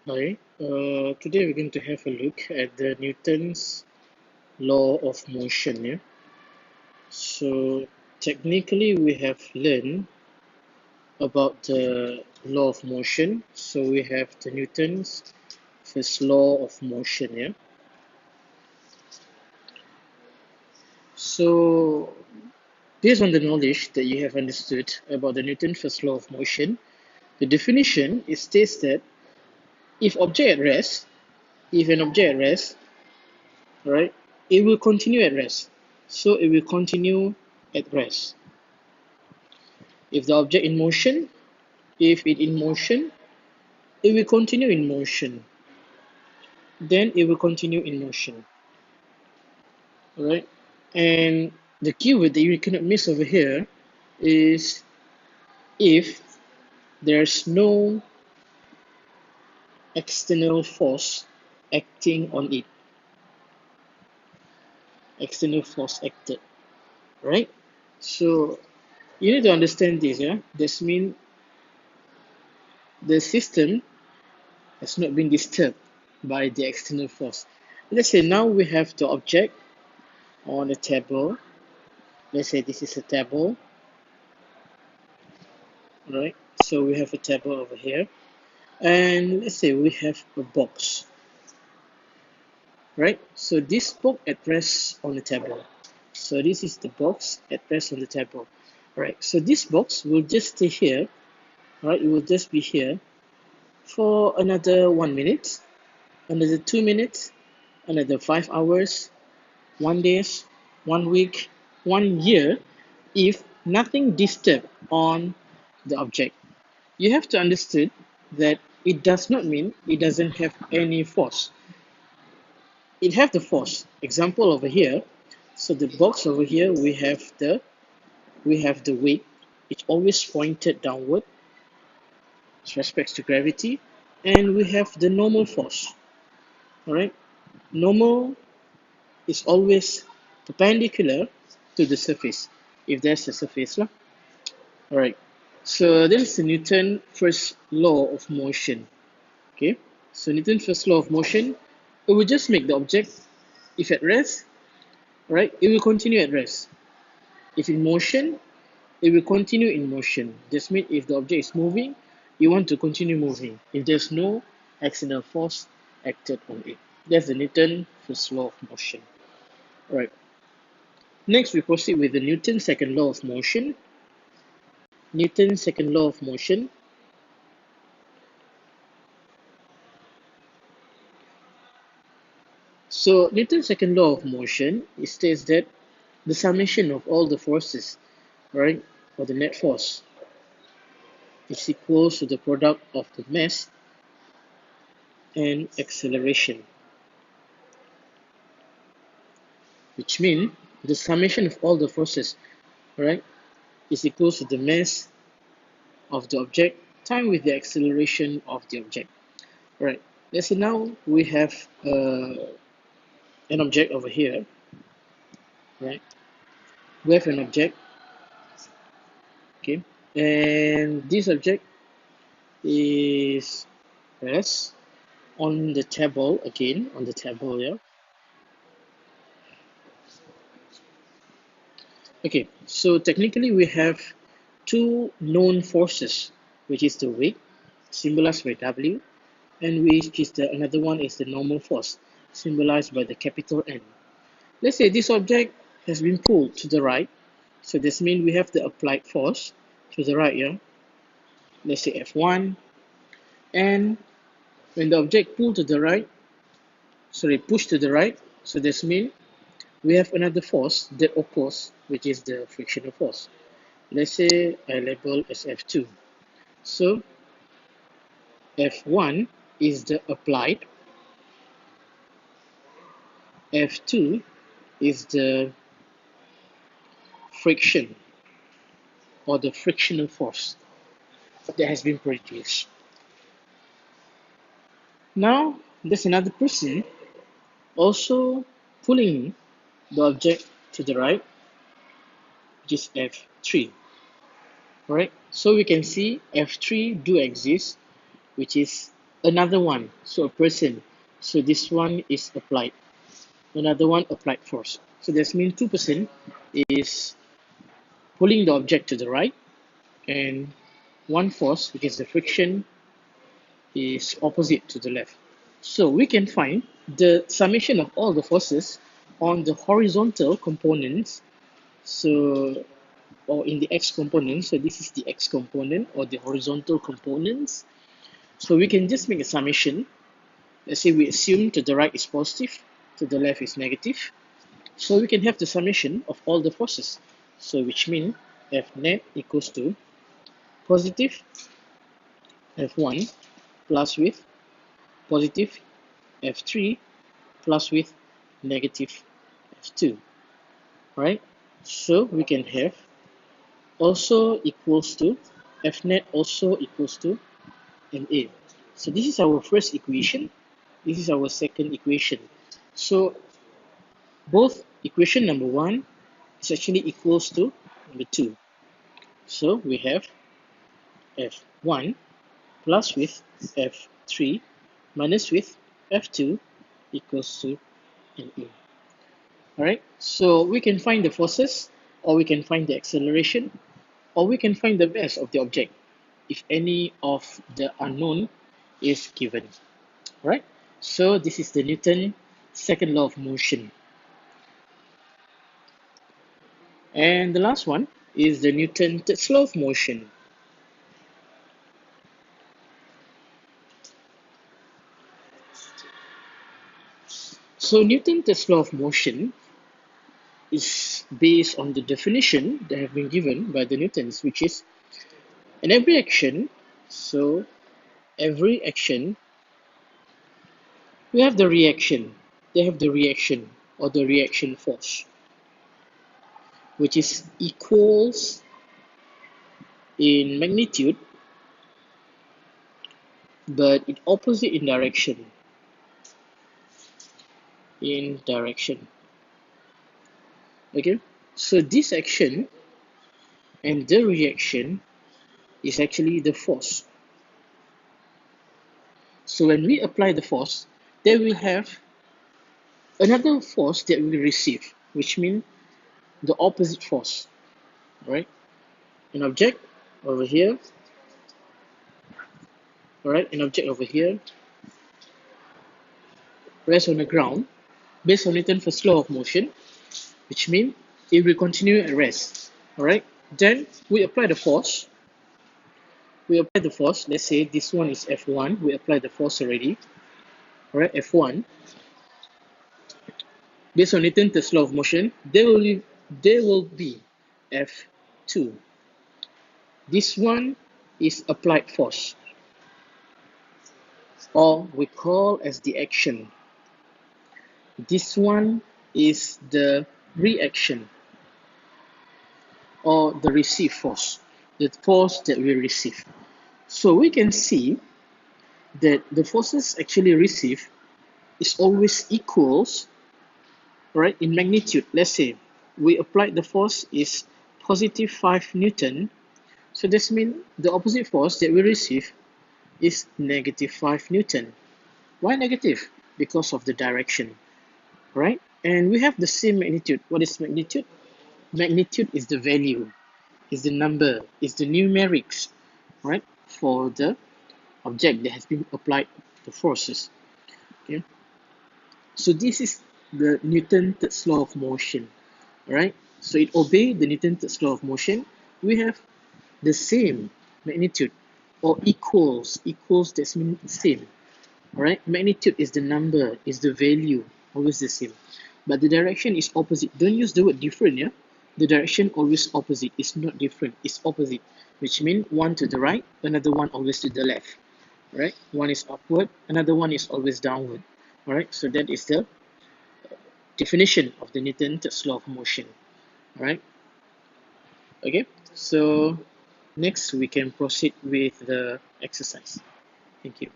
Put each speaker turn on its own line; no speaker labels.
Hi, today we're going to have a look at the Newton's law of motion. Yeah? So technically we have learned about the law of motion. So we have the Newton's first law of motion. Yeah. So based on the knowledge that you have understood about the Newton's first law of motion, the definition it states that if object at rest, if an object at rest, right, it will continue at rest. So it will continue at rest. If the object in motion, if it in motion, it will continue in motion. Then it will continue in motion. Alright? And the keyword that you cannot miss over here is if there's no external force acting on it. External force acted. Right? So you need to understand this, yeah? This means the system has not been disturbed by the external force. Let's say now we have the object on a table. Let's say this is a table, right? So we have a table over here, and let's say we have a box, right? So this box at rest on the table. So this is the box at rest on the table, right? So this box will just stay here, right? It will just be here for another 1 minute, another 2 minutes, another 5 hours, 1 day, 1 week, 1 year, if nothing disturbed on the object. You have to understand that it does not mean it doesn't have any force. It have the force. Example over here. So the box over here we have the weight. It's always pointed downward with respect to gravity, and we have the normal force. Alright? Normal is always perpendicular to the surface, if there's a surface lah. Alright. So this is the Newton first law of motion. Okay, so Newton's first law of motion, it will just make the object, if at rest, right, it will continue at rest. If in motion, it will continue in motion. This means if the object is moving, you want to continue moving. If there's no external force acted on it. That's the Newton first law of motion. Alright. Next, we proceed with the Newton's second law of motion. Newton's second law of motion. So Newton's second law of motion, it states that the summation of all the forces, right, or the net force is equal to the product of the mass and acceleration, which means the summation of all the forces, right, is equal to the mass of the object time with the acceleration of the object. Right. Let's say now we have an object over here, right? We have an object, okay, and this object is rests on the table again, on the table here. Okay, so technically we have two known forces, which is the weight, symbolized by W, and which is the another one is the normal force, symbolized by the capital N. Let's say this object has been pulled to the right, so this means we have the applied force to the right here. Let's say F1, and when the object pulled to the right, pushed to the right, so this means we have another force that opposes, which is the frictional force. Let's say I label as F2. So F1 is the applied, F2 is the friction or the frictional force that has been produced. Now there's another person also pulling the object to the right, which is F3. Right? So we can see F3 do exist, which is another one, so a person. So this one is applied. Another one applied force. So that means 2% is pulling the object to the right, and one force, which is the friction, is opposite to the left. So we can find the summation of all the forces on the horizontal components. So, or in the x component. So this is the x component or the horizontal components. So we can just make a summation. Let's say we assume to the right is positive, to the left is negative. So we can have the summation of all the forces. So which means F net equals to positive F1 plus with positive F3 plus with negative F2, right? So we can have also equals to F net also equals to NA. So this is our first equation. This is our second equation. So both equation number 1 is actually equals to number 2. So we have F1 plus with F3 minus with F2 equals to NA. Alright, so we can find the forces, or we can find the acceleration, or we can find the mass of the object if any of the unknown is given. Alright, so this is the Newton's second law of motion. And the last one is the Newton's third law of motion. So Newton's third law of motion is based on the definition that have been given by the Newtons, which is in every action, so every action, we have the reaction. They have the reaction or the reaction force, which is equals in magnitude, but it opposite in direction. In direction. Okay, so this action and the reaction is actually the force. So when we apply the force, they will have another force that we receive, which means the opposite force, right? An object over here, all right, an object over here rests on the ground based on Newton's first law of motion, which means it will continue at rest, all right? Then we apply the force. We apply the force. Let's say this one is F1. We apply the force already, all right? F1. Based on Newton's law of motion, there will be F2. This one is applied force, or we call as the action. This one is the reaction, or the receive force, the force that we receive. So we can see that the forces actually received is always equals, right, in magnitude. Let's say we applied the force is positive 5 Newton. So this means the opposite force that we receive is negative 5 Newton. Why negative? Because of the direction, right? And we have the same magnitude. What is magnitude? Magnitude is the value, is the number, is the numerics, right, for the object that has been applied the forces. Okay, so this is the Newton's third law of motion, right? So it obeys the Newton's third law of motion. We have the same magnitude, or equals. Equals, that means same. All right, magnitude is the number, is the value, always the same. But the direction is opposite. Don't use the word different, yeah? The direction always opposite. It's not different, it's opposite, which means one to the right, another one always to the left. Right? One is upward, another one is always downward. All right, so that is the definition of the Newton's law of motion. All right, okay, so next we can proceed with the exercise. Thank you.